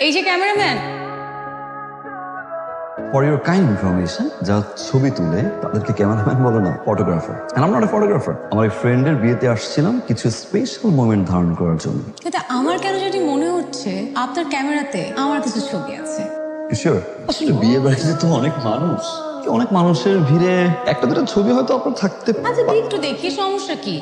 এই যে cameraman, For your kind information, যারা ছবি তুলে তাদেরকে ক্যামেরাম্যান বলে না, photographer. And I'm not a photographer. আমার এই ফ্রেন্ডের বিয়েতে আসছিলাম কিছু স্পেশাল মোমেন্ট ধারণ করার জন্য। কিন্তু আমার কেন যদি মনে হচ্ছে আপনার ক্যামেরাতে আমার কিছু ছবি আছে। Sure. আসলে বিয়ে বাড়িতে তো অনেক মানুষ, অনেক মানুষের ভিড়ে একটা দুটো ছবি হয়তো আপনার থাকতে আচ্ছা একটু দেখি, সমস্যা কি?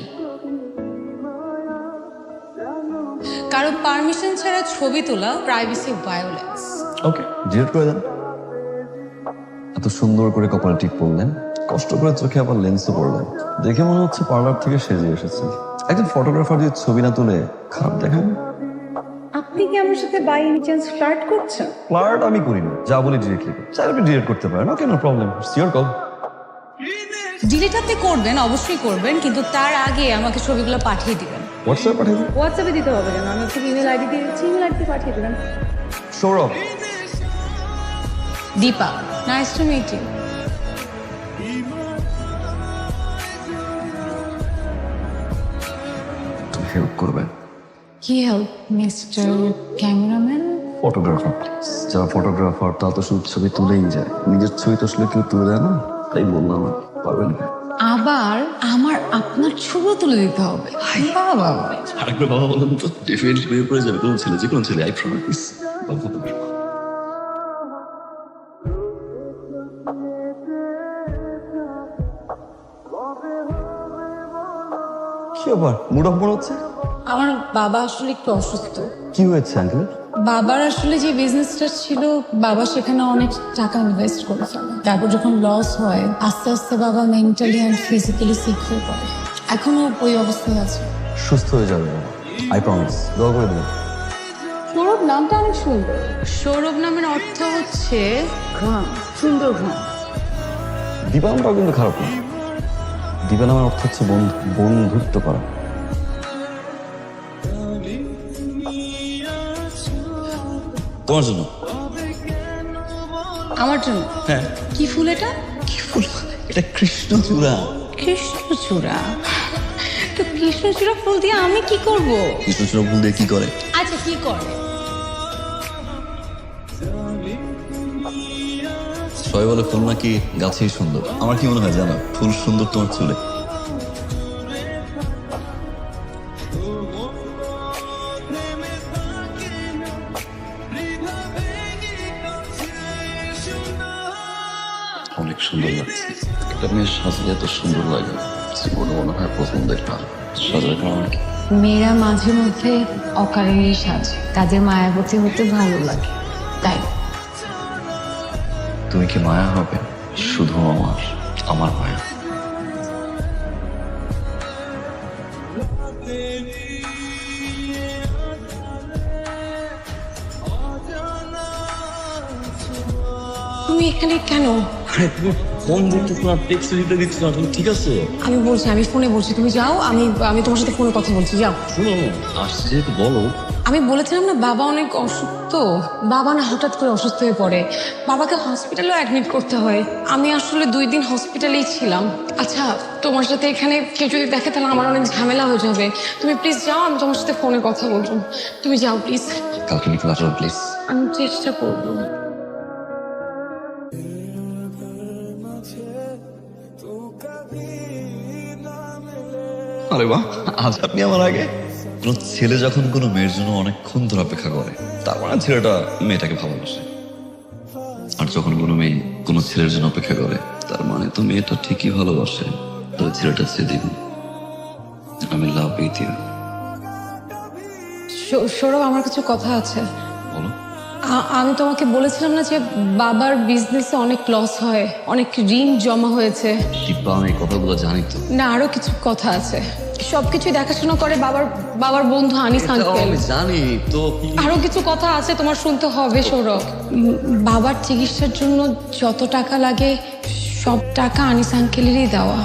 কারো পারমিশন ছাড়া ছবি তোলা প্রাইভেসি ভায়োলেন্স। ওকে, ডিলিট করে দেন। এত সুন্দর করে কপালে টিপ পরলেন, কষ্ট করে চোখে আবার লেন্সও পরলেন, দেখে মনে হচ্ছে পার্লার থেকে সেজে এসেছেন। একজন ফটোগ্রাফার যদি ছবি না তুলে খারাপ দেখান। আপনি কি আমার সাথে বাই এনি চান্স ফ্লার্ট করছেন? ফ্লার্ট আমি করি না, যা বলি ডিরেক্টলি করি। চাইলে আপনি ডিলিট করতে পারেন, okay, no problem, it's your call. Delete আপনি করবেন, অবশ্যই করবেন, কিন্তু তার আগে আমাকে ছবিগুলো পাঠিয়ে দিবেন। হোয়াটসঅ্যাপে পাঠিয়ে দিন। হোয়াটসঅ্যাপে দিতে হবে কেন? আমি আপনাকে ইমেল আইডি দিয়ে দিচ্ছি, ইমেল আইডি পাঠিয়ে দেবেন। Saurav. Dipa, nice to meet you. তুমি হেল্প করবে? কি help mister cameraman? Photographer please. যারা ফটোগ্রাফার তারা তো শুধু ছবি তুলেই যায়, নিজের ছবি তো আসলে কেউ তুলে দেয় না, তাই বললাম না, পারবেন না। আবার আমার আপনার ছবি তুলে দিতে হবে? বাবা, আরেকবার বাবা বলুন তো, ডেফিনেটলি বিয়ে করে যাবে কোনো ছেলে, যে কোনো ছেলে, আই প্রমিস। কি আবার মুড অফ মনে হচ্ছে? আমার বাবা আসলে একটু অসুস্থ। কি হয়েছে আঙ্কেল? বাবার আসলে যে বিজনেসটা ছিল, বাবা সেখানে অনেক টাকা ইনভেস্ট করে ফেলে। তারপর যখন লস হয়, আস্তে আস্তে বাবা মেন্টালি অ্যান্ড ফিজিক্যালি সিক হয়ে পড়ে। এখনো ওই অবস্থায় আছে। সুস্থ হয়ে যাবে বাবা, আই প্রমিস। দোয়া করে দেবেন। সৌরভ নামটা অনেক সুন্দর। সৌরভ নামের অর্থ হচ্ছে ঘ্রাণ, সুন্দর ঘ্রাণ। দীপা নামটাও কিন্তু খারাপ না। দীপা নামের অর্থ হচ্ছে বন্ধুত্ব করা। তোমার জন্য। আমার জন্য? হ্যাঁ। কি ফুল এটা? কি ফুল? এটা কৃষ্ণচূড়া। কৃষ্ণচূড়া? তো কৃষ্ণচূড়া ফুল দিয়ে আমি কি করব? কৃষ্ণচূড়া ফুল দিয়ে কি করে? আচ্ছা, কি করে? সবাই বলে ফুল নাকি গাছেই সুন্দর। আমার কি মনে হয় জানো, ফুল সুন্দর তোমার চুলে। অনেক সুন্দর লাগছে। একটা মেয়ের সাজলে এত সুন্দর লাগে, জীবনে মনে হয় প্রথম দেখলাম। সাজার কারণ কি? মেয়েরা মাঝে মধ্যে অকারণেই সাজে, তাদের মায়াবতী হতে ভালো লাগে, তাই। তুমি কি মায়া হবে? শুধু আমার মায়া। তুমি এখানে কেন? আরে তুমি ফোন দেখতেছো না, টেক্সট রিপ্লাই দিচ্ছ না, তুমি ঠিক আছো? আমি বলছি, আমি ফোনে বলছি, তুমি যাও। আমি তোমার সাথে ফোনে কথা বলছি, যাও। শোনো, আসছে যেহেতু বলো। আমি বলেছিলাম না, বাবা অনেক অসুস্থ। বাবা না হঠাৎ করে অসুস্থ হয়ে পড়ে, বাবাকে হসপিটালেও অ্যাডমিট করতে হয়। আমি আসলে 2 দিন হসপিটালেই ছিলাম। আচ্ছা, তোমার সাথে এখানে কেউ যদি দেখে তাহলে আমার অনেক ঝামেলা হয়ে যাবে। তুমি প্লিজ যাও, আমি তোমার সাথে ফোনে কথা বলবো। তুমি যাও প্লিজ। কালকে নিকল আসো প্লিজ। আমি চেষ্টা করবো। আরে বাহ, আজ আপনি আমার আগে। কোনো ছেলে যখন কোনো মেয়ের জন্য অনেকক্ষণ ধরে অপেক্ষা করে, তার মানে ছেলেটা মেয়েটাকে ভালোবাসে। আর যখন কোনো মেয়ে কোনো ছেলের জন্য অপেক্ষা করে, তার মানে তো মেয়েটা ঠিকই ভালোবাসে। তবে ছেলেটা চেয়ে দিন, আমি লাভ উইথ ইউ। সৌরভ, আমার কিছু কথা আছে। বলো। আমি তোমাকে বলেছিলাম না যে বাবার বিজনেসে অনেক লস হয়, অনেক ঋণ জমা হয়েছে। দীপা, আমি এই কথাগুলো জানি তো। না, আরো কিছু কথা আছে। সবকিছুই দেখাশোনা করে বাবার বন্ধু আনিস আঙ্কেল। আমি জানি তো। আরো কিছু কথা আছে, তোমার শুনতে হবে সৌরভ। বাবার চিকিৎসার জন্য যত টাকা লাগে সব টাকা আনিস আঙ্কেলেরই দেওয়া,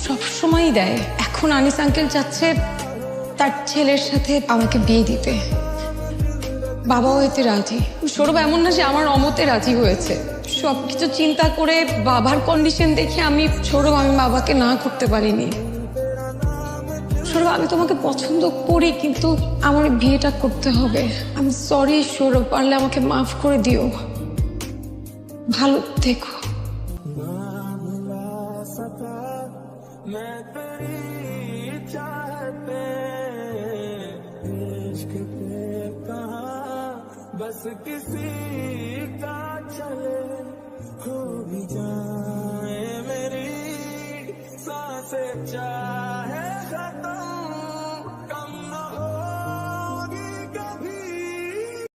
সব সময়ই দেয়। এখন আনিস আঙ্কেল চাচ্ছে তার ছেলের সাথে আমাকে বিয়ে দিতে। বাবাও এতে রাজি। সৌরভ, এমন না যে আমার অমতে রাজি হয়েছে। সবকিছু চিন্তা করে বাবার কন্ডিশন দেখে আমি বাবাকে না করতে পারিনি। সৌরভ আমি তোমাকে পছন্দ করি, কিন্তু আমার এই বিয়েটা করতে হবে। আমি সরি সৌরভ, পারলে আমাকে মাফ করে দিও। ভালো দেখো। बस किसी का चले हो भी जाए मेरी सांसें